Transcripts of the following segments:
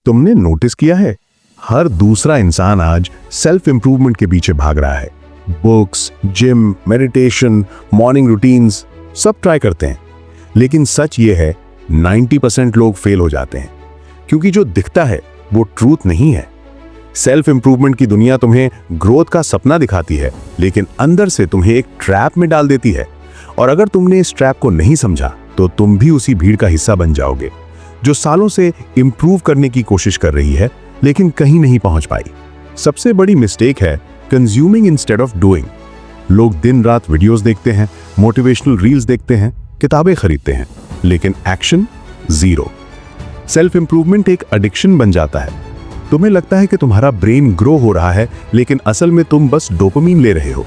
तुमने नोटिस किया है, हर दूसरा इंसान आज सेल्फ इंप्रूवमेंट के पीछे भाग रहा है। Books, gym, meditation, morning routines सब ट्राई करते हैं, लेकिन सच ये है 90% लोग फेल हो जाते हैं, क्योंकि जो दिखता है वो ट्रूथ नहीं है। सेल्फ इंप्रूवमेंट की दुनिया तुम्हें ग्रोथ का सपना दिखाती है, लेकिन अंदर से तुम्हें एक ट्रैप में डाल देती है। और अगर तुमने इस ट्रैप को नहीं समझा तो तुम भी उसी भीड़ का हिस्सा बन जाओगे, जो सालों से इंप्रूव करने की कोशिश कर रही है लेकिन कहीं नहीं पहुंच पाई। सबसे बड़ी मिस्टेक है कंज्यूमिंग इंस्टेड ऑफ डूइंग। लोग दिन रात वीडियोस देखते हैं, मोटिवेशनल रील्स देखते हैं, किताबें खरीदते हैं, लेकिन एक्शन जीरो। सेल्फ इंप्रूवमेंट एक एडिक्शन बन जाता है। तुम्हें लगता है कि तुम्हारा ब्रेन ग्रो हो रहा है, लेकिन असल में तुम बस डोपामिन ले रहे हो।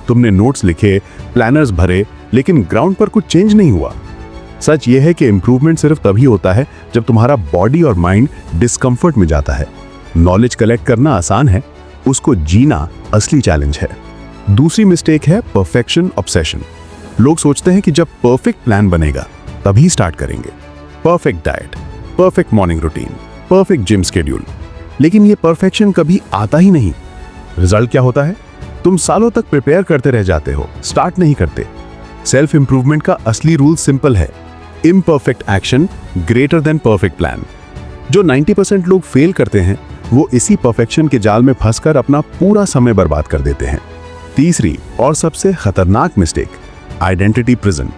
तुमने नोट्स लिखे, प्लानर्स भरे, लेकिन ग्राउंड पर कुछ चेंज नहीं हुआ। सच यह है कि इंप्रूवमेंट सिर्फ तभी होता है जब तुम्हारा बॉडी और माइंड डिस्कंफर्ट में जाता है। नॉलेज कलेक्ट करना आसान है, उसको जीना असली चैलेंज है। दूसरी मिस्टेक है परफेक्शन ऑब्सेशन। लोग सोचते हैं कि जब परफेक्ट प्लान बनेगा तभी स्टार्ट करेंगे। Perfect diet, perfect morning routine, perfect gym schedule, लेकिन ये परफेक्शन कभी आता ही नहीं। रिजल्ट क्या होता है? तुम सालों तक प्रिपेयर करते रह जाते हो, स्टार्ट नहीं करते। सेल्फ इंप्रूवमेंट का असली रूल सिंपल है, imperfect action greater than perfect plan. जो 90% लोग फेल करते हैं वो इसी परफेक्शन के जाल में फंसकर अपना पूरा समय बर्बाद कर देते हैं। तीसरी और सबसे खतरनाक मिस्टेक, आइडेंटिटी प्रिजन।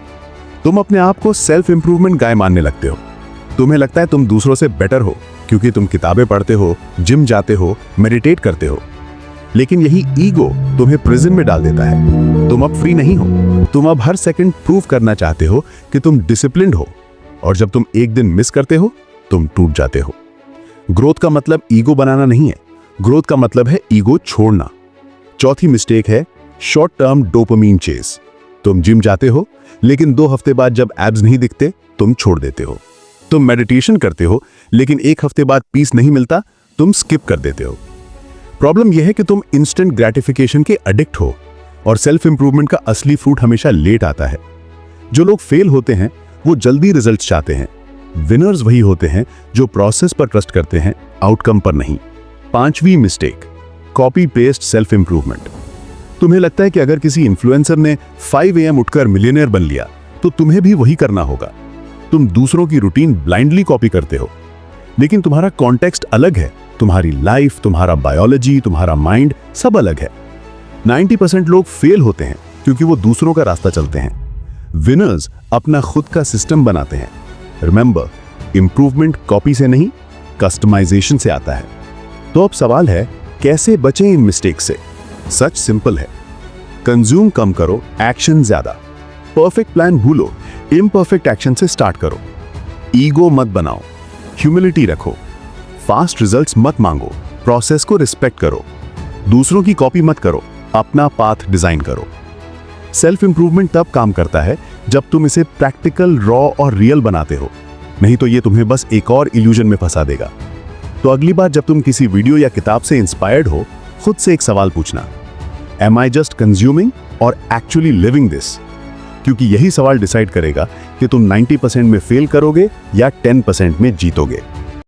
तुम अपने आप को सेल्फ इंप्रूवमेंट गाय मानने लगते हो। तुम्हें लगता है तुम दूसरों से बेटर हो क्योंकि तुम किताबें पढ़ते हो, जिम जाते हो, मेडिटेट करते हो। लेकिन यही ईगो तुम्हें प्रिजन में डाल देता है। तुम अब फ्री नहीं हो। तुम अब हर सेकंड प्रूव करना चाहते हो कि तुम डिसिप्लिन्ड हो, और जब तुम एक दिन मिस करते हो तुम टूट जाते हो। ग्रोथ का मतलब ईगो बनाना नहीं है, ग्रोथ का मतलब है ईगो छोड़ना। चौथी मिस्टेक है शॉर्ट टर्म डोपामिन चेस। तुम जिम जाते हो, लेकिन 2 हफ्ते बाद जब एब्स नहीं दिखते तुम छोड़ देते हो। तुम मेडिटेशन करते हो, लेकिन 1 हफ्ते बाद पीस नहीं मिलता, तुम स्किप कर देते हो। प्रॉब्लम यह है कि तुम इंस्टेंट ग्रेटिफिकेशन के एडिक्ट हो, और सेल्फ इंप्रूवमेंट का असली फ्रूट हमेशा लेट आता है। जो लोग फेल होते हैं वो जल्दी रिजल्ट्स चाहते हैं। विनर्स वही होते हैं जो प्रोसेस पर ट्रस्ट करते हैं, आउटकम पर नहीं। 5वीं mistake, copy paste self improvement. तुम्हें लगता है कि अगर किसी इन्फ्लुएंसर ने 5 AM उठकर मिलियनेयर बन लिया तो तुम्हें भी वही करना होगा। तुम दूसरों की रूटीन ब्लाइंडली कॉपी करते हो, लेकिन तुम्हारा कॉन्टेक्स्ट अलग है। तुम्हारी लाइफ, तुम्हारा बायोलॉजी, तुम्हारा माइंड सब अलग है। 90% लोग फेल होते हैं क्योंकि वो दूसरों का रास्ता चलते हैं। विनर्स अपना खुद का सिस्टम बनाते हैं। रिमेंबर, इंप्रूवमेंट कॉपी से नहीं, कस्टमाइजेशन से आता है। तो अब सवाल है, कैसे बचें इन मिस्टेक से? सच सिंपल है, कंज्यूम कम करो, एक्शन ज्यादा। परफेक्ट प्लान भूलो, इम्परफेक्ट एक्शन से स्टार्ट करो। ईगो मत बनाओ, ह्यूमिलिटी रखो। फास्ट रिजल्ट्स मत मांगो, प्रोसेस को रिस्पेक्ट करो। दूसरों की कॉपी मत करो, अपना पाथ डिजाइन करो। सेल्फ इंप्रूवमेंट तब काम करता है जब तुम इसे प्रैक्टिकल, रॉ और रियल बनाते हो, नहीं तो ये तुम्हें बस एक और इल्यूजन में फंसा देगा। तो अगली बार जब तुम किसी वीडियो या किताब से इंस्पायर्ड हो, खुद से एक सवाल पूछना, एम आई जस्ट कंज्यूमिंग और एक्चुअली लिविंग दिस? क्योंकि यही सवाल डिसाइड करेगा कि तुम 90% में फेल करोगे या 10% में जीतोगे।